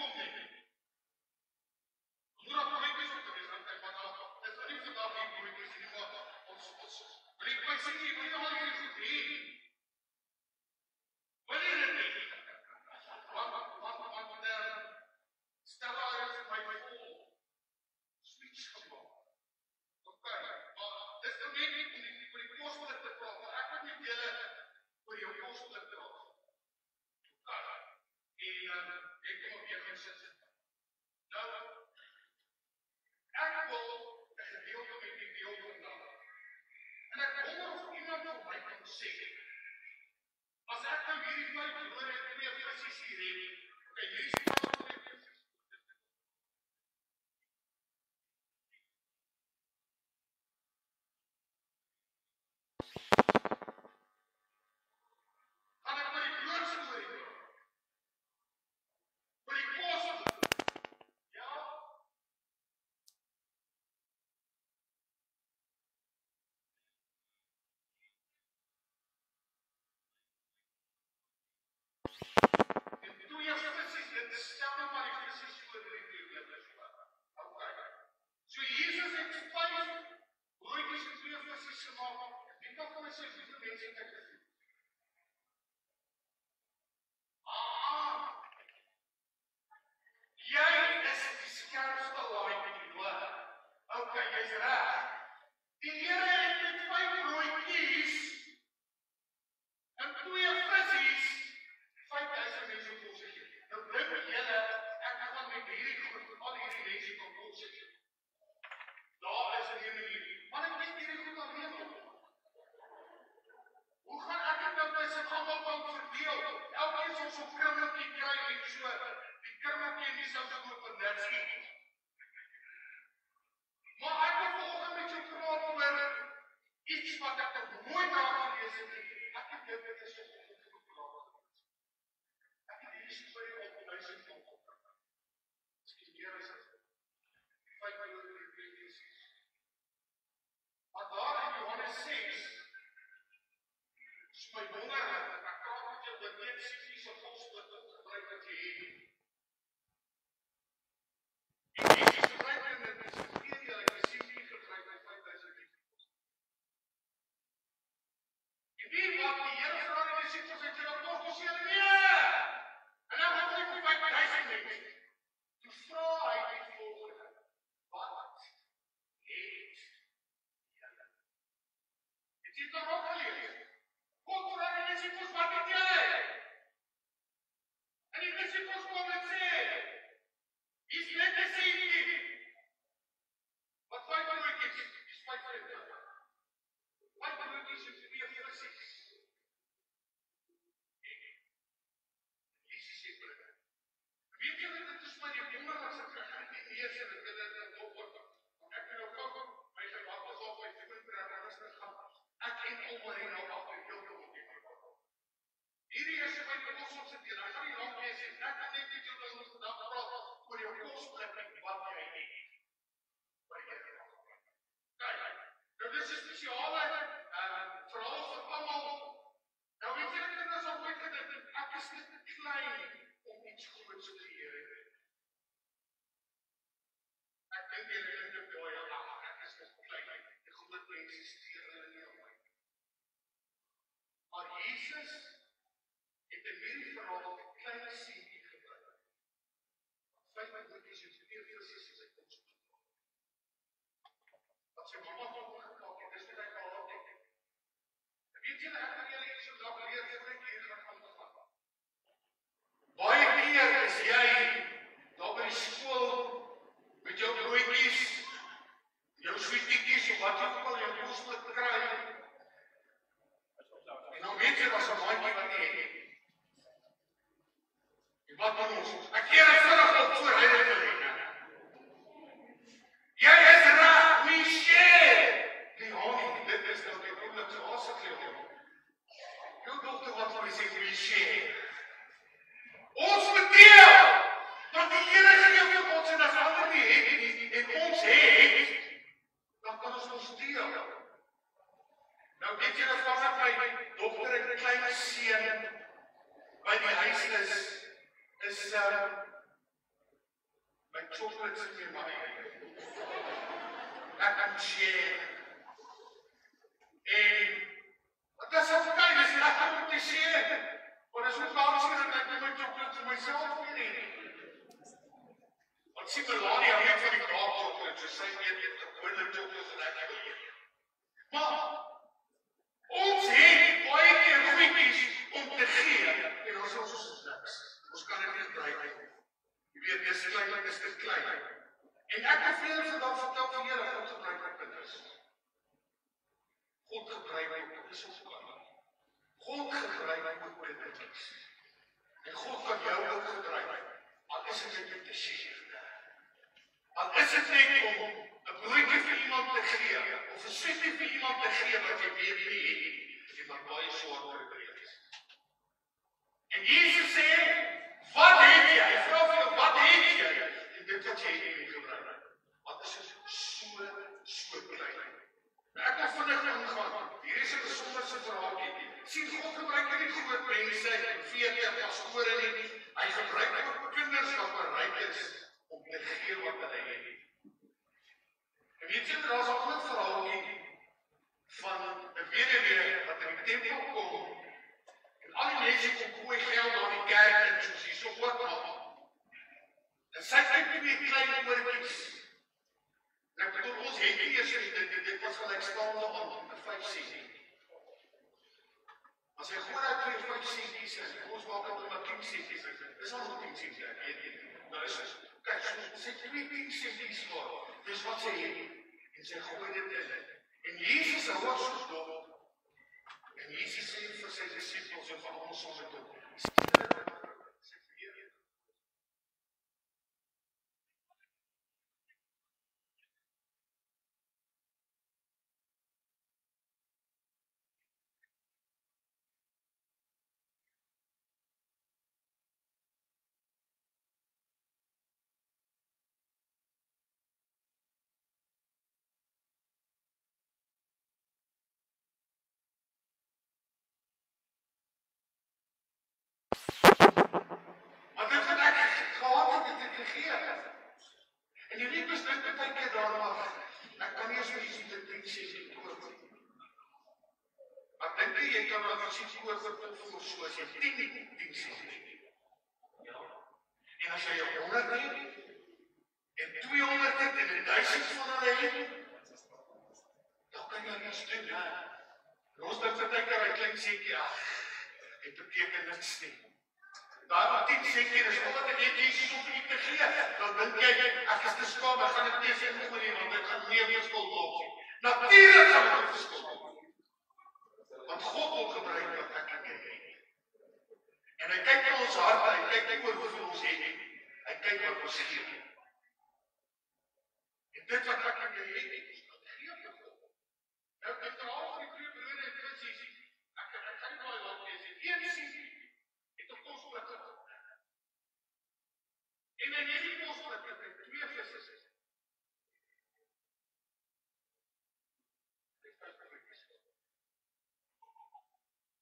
kom nie. Moet daar broodjies op gewees, want ek is nie vandag nie broodjies nie, maar ons wil ek my sê, jy wil nie al hierdie goed hê. Wil jy dit nie? Want stel daar is my vol switch gemaakt. Okay, maar dis nou net nie om die kosblik te praat, maar ek wil met julle oor jou kosblik praat. Okay, en ek kom op weer gaan sit. Nou, ek wil 'n gedeelte met die deel vandag. En ek wonder of iemand vir my kan sê, as ek nou hierdie 5 broode en 2 visse hier het, okay, hierdie is die van die visse. Gaan ek maar die broodstorie doen? Vir die kos? Ja? En 2 visse, dit stel nou maar die visse so in die teorie. Okay. So Jesus het 5 broodjies en 2 visse gemaak. Wie kan vir my sê hoeveel mense het hy gevoed? Jy is die skerpste laaitjie, hoor. Okay, jy's reg. Die Here het met 5 broodjies en 2 visse 5000 mense kos gegee. Nou dink julle ek gaan met hierdie goed al hierdie mense kan kos gee. Daar is 'n manier. Maar ek weet hierdie goed alleen op. Hoe gaan ek dit nou tussen almal kan verdeel? Elkeen sal so 'n krummeltjie kry en so die krummeltjie en die sout op 'n net skiet. Maar ek wil vanoggend met jou praat oor iets wat ek nog nooit daar gelees het nie. Ek het dit is so goed gepraat. Ek het hierdie storie op my huis gekom. Skien meer as 5 jaar gelede. Maar daar in Johannes 6 is my wonderlik, ek praat met jou oor een sifiese godsblik gebruik wat jy het. En Jesus gebruik in dit is verkeer jy die sifie gebruik by 5000 mense. En die wat die Here vra die disippels het julle kos sê hulle nee. En dan gaan hy vir 5000 mense. Toe vra hy die volgende: wat het julle? Het jy dit ook gelees? God vra die disippels wat het julle? En die disippels kom en sê, is net 'n seentjie. Wat 5 broodjies, is 5 vriende. 5 broodjies en 2 visse. Jesus sê vir hulle, weet julle dit is maar die wonderlikste gegaan die lees en dit opword. Ek het nou gou my gewappers op my vingertrek rustig gaan. Ek het almal nou agter jou kom. Hierdie is my kos op sy teen. Ek gaan nie lank wees nie. Ek kan net met jou dan vandag praat oor jou kosblik en wat jy het. Kyk, nou dis 'n spesiale verhaal vir almal. Nou weet julle kinders al ooit gedink, ek is net te klein om iets groots te creëer. Ek dink julle dink ek baie ek is net klein. Die groot mense stuur hulle nie aan my. Maar Jesus het in hierdie verhaal 'n klein seentjie gebruik. 5 broodjies en 2 visse is sy kos. Wat sy mamma van hom gemaak het, dis net hy gehad het. En weet julle, ek gaan julle iets vandag leer voor ek hier gaan gaan. Baie keer is jy daar by die skool met jou broodjies, jou sweetjies of wat jy ook al jou kosblik kry. En nou weet jy was 'n maatjie wat jy het. En wat doen ons? Ek keer dit vinnig op voor hy dit wil hê. Jy is reg, we share. Die honey, dit is nou die oulikse asekleer. Jou dogter wat vir my sê, we share. Ons moet deel, want die Here gee vir ons en as ander nie het en ons het, dan kan ons ons deel. Nou weet jy dat vanaf my dogter en klein seun by die huis is my chocolates in my mind. Ek kan share. En dit is okay, dis lekker om te share. Maar as ons daar sien dat ek my chocolates in myself gee. Want sien Melania weet van die dark chocolates, sy eet gewone chocolates en ek wil eet. Maar ons het baie keer goedjies om te gee en ons is niks. Ons kan dit nie gebruik nie. Jy weet, dis klein, dis te klein. En ek het veel vandag vertel vir julle God gebruik my kinders. God gebruik my kinders op kan. God gebruik my kinders. En God kan jou ook gebruik. Al is dit net te share. Al is dit net om 'n broodjie vir iemand te gee of 'n sweetie vir iemand te gee wat jy weet nie het en wat baie swaar probeer is. En Jesus sê, wat het jy? Hy vra vir jou, wat het jy? En dit wat jy het nie gebruik. Wat is dit so klein? Nou ek wil vinnig ingaan. Hier is 'n besonderse verhaaltjie. Sien God gebruik nie groot mense, veertig pastore nie. Hy gebruik ook kinders wat bereid is om te gee wat hulle het. En weet jy, daar is 'n ander verhaaltjie van 'n weduwee wat in die tempel kom en al die mense kom gooi geld na die kerk en soos hier so ook maak. En sy kyk twee klein oortjies. En ek bedoel, ons het nie eers dit was gelykstaande aan 'n 5 sent. As hy gooi uit 5 sentjies en ons maak dit met 10 sentjies. Dis al 10 sentjies, ek weet nie. Nou is dit, kyk, sy 10 sentjies voor. Dis wat sy het. En sy gooi dit in. En Jesus hou ons soos dop. En Jesus sê vir sy disippels en van ons saam met hom. Maar dit wat ek gehad het, het ek gegee. En die liefde is dit baie keer daarna. Ek kan nie eens vir iets met 10 sent koop. Maar dink jy kan wel iets koop vir so as jy 10 sent. Ja. En as jy 100 het en 200 het en 1000 van hulle het, dan kan jy niks doen. Ons dink vir baie keer 'n klein sentjie af. Dit beteken niks nie. Daar 10 sentjie is omdat ek net Jesus om vir u te gee. Dan dink jy, ek is te skaam, ek gaan dit nie sê nie, want dit gaan nie 'n verskil maak nie. Natuurlik gaan dit 'n verskil maak. Want God wil gebruik wat ek en jy het. En hy kyk na ons harte, hy kyk nie oor hoeveel ons het nie. Hy kyk wat ons gee. En dit wat ek en jy het, is wat gee vir God. Nou, die verhaal van die 2 brode en vissies, ek gaan nie baie lank lees nie. 1 sentjie het 'n kosblik. En in hierdie kosblik het 2 visse.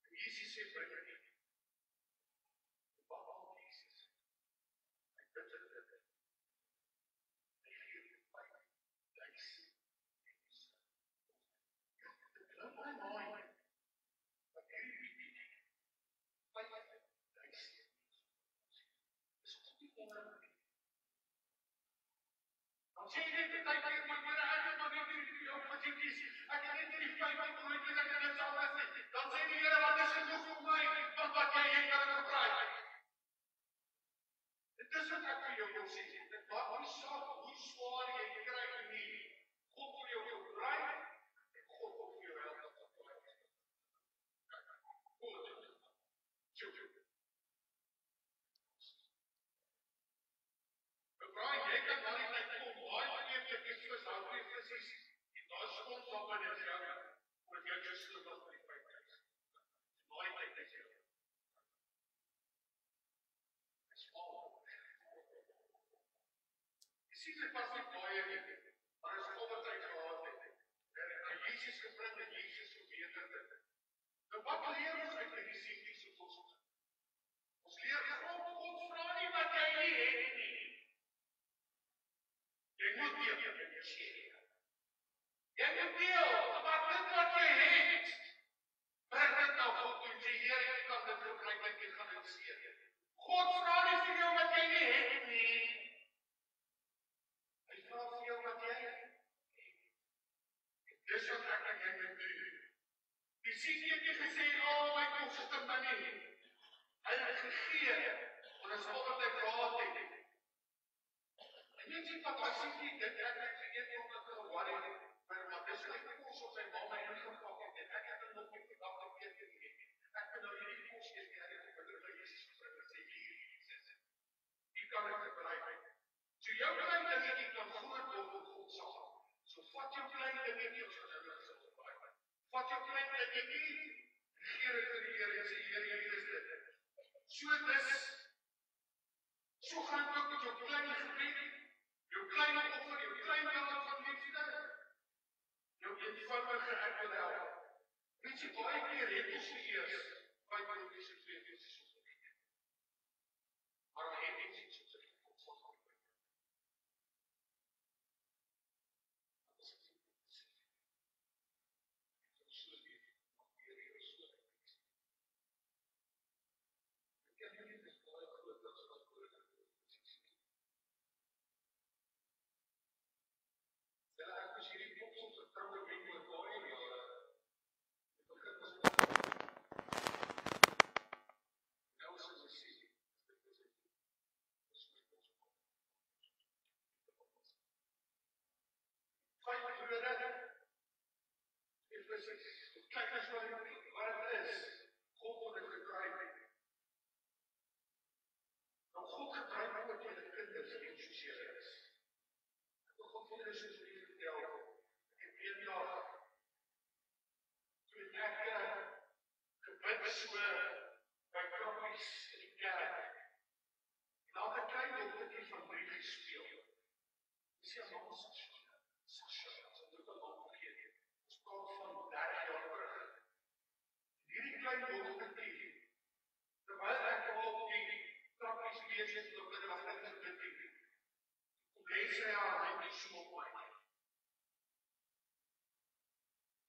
En Jesus sê vir my, wat al Jesus? Hy bid dit. Hy gee die 5 duis. Dit blou my mind. Wat hierdie 5 duis. Dis nie onmoontlik. Dan sê jy net tyd vir my Here, ek het maar net hierdie jou gesien. Ek het net hierdie 5 broodjies en ek het dit alles net. Dan sê die Here, wat is genoeg vir my? Want wat jy het kan ek gebruik. Dit is wat ek vir jou wil sê. Dit maak nie saak hoe swaar jy kry nie. God wil jou gebruik en God wil vir jou help. Goed. Brian, jy kan maar nie kom baie keer vir vis hou vir vis. En daar skons op in die jou oor jou gesluit vir die 5 dae. Baie tyd is jou. Jy sien dit pas nie baie nie. Maar as God het gehad het. En Jesus gebring en Jesus verbeter dit. Nou wat leer ons uit hierdie sentjies op ons? Ons leer God vra nie wat jy nie het nie. appreciate. Jy moet deel, maar dit wat jy het, bring dit na God toe en sê, Heer, ek kan dit gebruik, ek gaan dit seën. God vra nie vir jou wat jy nie het nie. Hy vra vir jou wat jy het. Dis wat ek en jy moet doen. Die sien jy nie gesê, my kos is te min nie. Hy het gegee, want dis al wat hy gehad het. En jy sê, wat hy sê nie, dit ek het geëet om dit te worry, maar dis my kos op sy mama ingepak het, en ek het nog nie gedag geëet nie. Ek ben nou hierdie kos eet, en ek het gebeur by Jesus gebring, en sê, hier, Jesus, die kan ek gebruik. So jou klein dingetjie kan groot word op God sal. So vat jou klein dingetjie, ons gaan nou gesê, vat jou klein dingetjie, gee dit vir die Here en sê, Here, hier is dit. So dis, so gaan het ook met jou klein gebed, jou klein offer, jou klein daad van liefde, jou eenvoudige ek wil help. Weet jy, baie keer het ons nie eers, 5 broodjies en 2 vissies op die eet. Maar dan het ons iets op sy kop van God. Kyk as wat het is, God het dit gekry. Nou God gebruik ook jy die kinders en soos jy is. God vir julle soos jy vertel, ek het een dag, toe ek gebid so, by krappies in die kerk, en daar het 'n klein doktertjie van 3 gespeel. Dis jy mama Sasha, sy het ook al opgegeet. Ons praat van 30 jaar terug. Hierdie klein doktertjie, terwyl ek al die trappies lees het, op die wacht ek gebid het, lees sy haar handie so op my.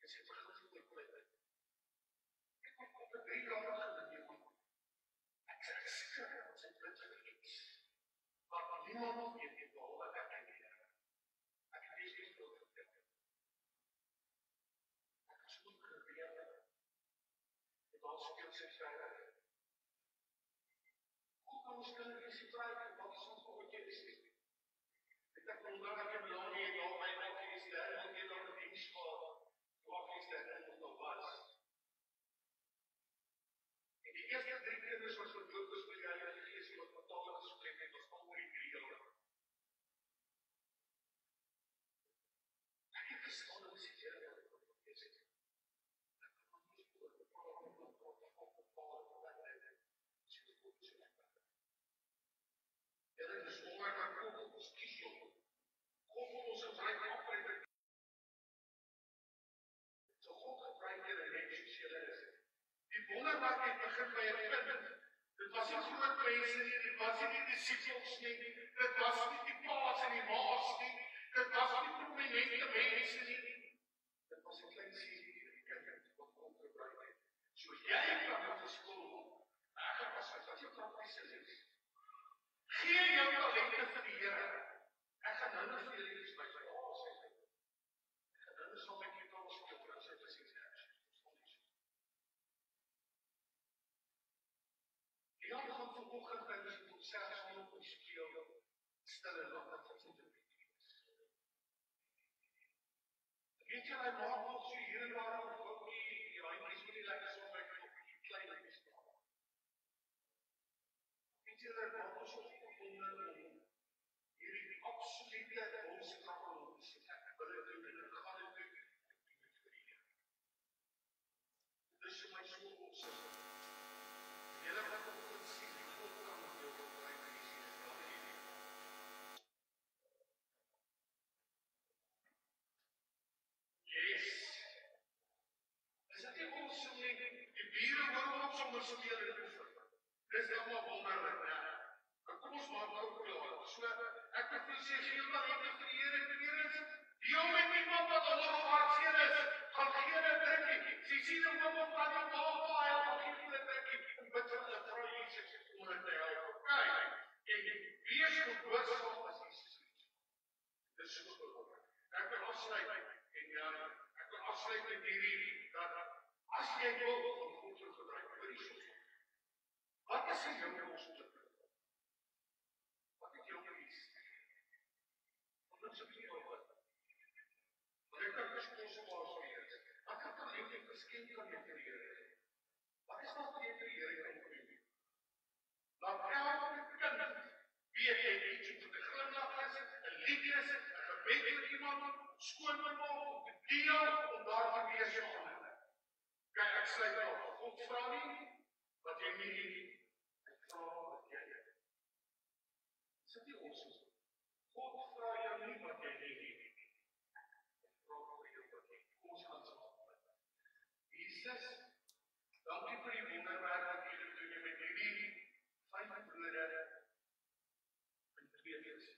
En sy begin so my klip. Ek kom op 'n 3 jaar gelede. Ek sê, ek skrik, want sy bid vir iets. Maar niemand weet nie, behalwe ek en die Here. Ek het lees nie veel gebid. Ek het so gebeur. En dan speel sy verder. Hoe kan ons kinders die vraag, wat is ons wat jy is? Ek onthou ek het lang nie daar by my gees daar, want jy dan 'n diens gehad, waar gees daar nog was. En die eerste 3 kinders wat verdoop is by die Heilige Gees, wat totaal gespreek het, was al oor die 3 jaar. Ek het gestaan en sê, Here, wat is dit? Ek kan nie oor die praat met my God, wat Here, dis wonderlik aan God, ons kies jou. God wil ons gebruik afbreek. So God gebruik julle net soos julle is. Die wonderwerk het begin by 'n kind. Dit was nie groot mense nie, dit was nie die disippels nie, dit was nie die paas en die maas nie, dit was nie prominente mense nie. Dit was 'n klein seentjie in die kerk wat God gebruik het. So jy kan met verskil maak. Ek was uit wat jou prakties is. Gee jou talente vir die Here. Ek gaan nou vir julle iets by my paas sê. Ek gaan nou saam met julle ons speel, want sy is iets ergs. Die ander gaan vanoggend by ons moet sê, as ons op die speel, stil en wat het ons te bied is. Weet jy, hy maak nog so hier en daar op ookie, die handjies moet nie lekker so by op die klein handjies staan. Weet jy, hy maak ons so verbonden om hierdie absolute bolskap om te sê, ek wil het doen en ek gaan het doen, ek doen het vir die Here. Dit is vir my so opsig. Julle wat op God sien, die God kan met jou gebruik en die sien is wel die Here. Yes! Is dit nie awesome nie? Die bure hoor op sommer so meer in die oefen. Dis allemaal wonderlik, ne? Kom ons maak nou klaar. So, ek wil vir sê, gee jou talente vir die Here, Deel met iemand wat onder of hartseer is, gaan gee 'n drukkie. Sy sien 'n oom of tannie op haar paai, gaan gee 'n drukkie. En bid vir hulle, vra Jesus om hulle te help. Kyk, en wees gehoorsaam as Jesus. Dis so belangrik. Ek wil afsluit met hierdie dat as jy wil om God te gebruik, hoor hierso. Wat is in jou kosbare? Wat het jou gekies? Wat sou jy wou? Wat het jou kosbare wees? Wat het jou lewe geskenk aan jou Here? Wat is wat jy vir die Here kan doen? Laat elke kind weet jy iets om te glimlag is, 'n liedjie is, 'n gebed vir iemand, skoon te maak, om te deel, om daar te wees vir ander. Kyk, ek sluit af. God vra nie wat jy nie het. Hy vra wat jy het. Sit jy ons so? God vra jou nie wat jy nie het. Hy vra vir jou wat jy het. Kom ons gaan saam. Jesus, dankie vir die wonderwerk wat jy gedoen het met hierdie 5 brode en 2 visse.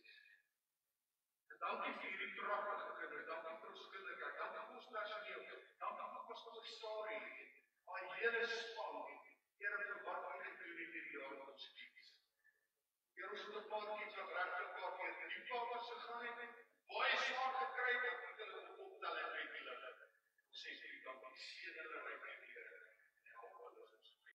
En dankie vir hierdie pragtige kinders. Dankie vir ons kinderkerk. Dankie vir ons personeel. Dankie vir ons storie. Al hele span. Here vir wat jy gedoen het hierdie jaar met ons kies. Here ons het 'n paar keer wat regtig 'n paar keer die papa se gaan het baie swaar gekry het.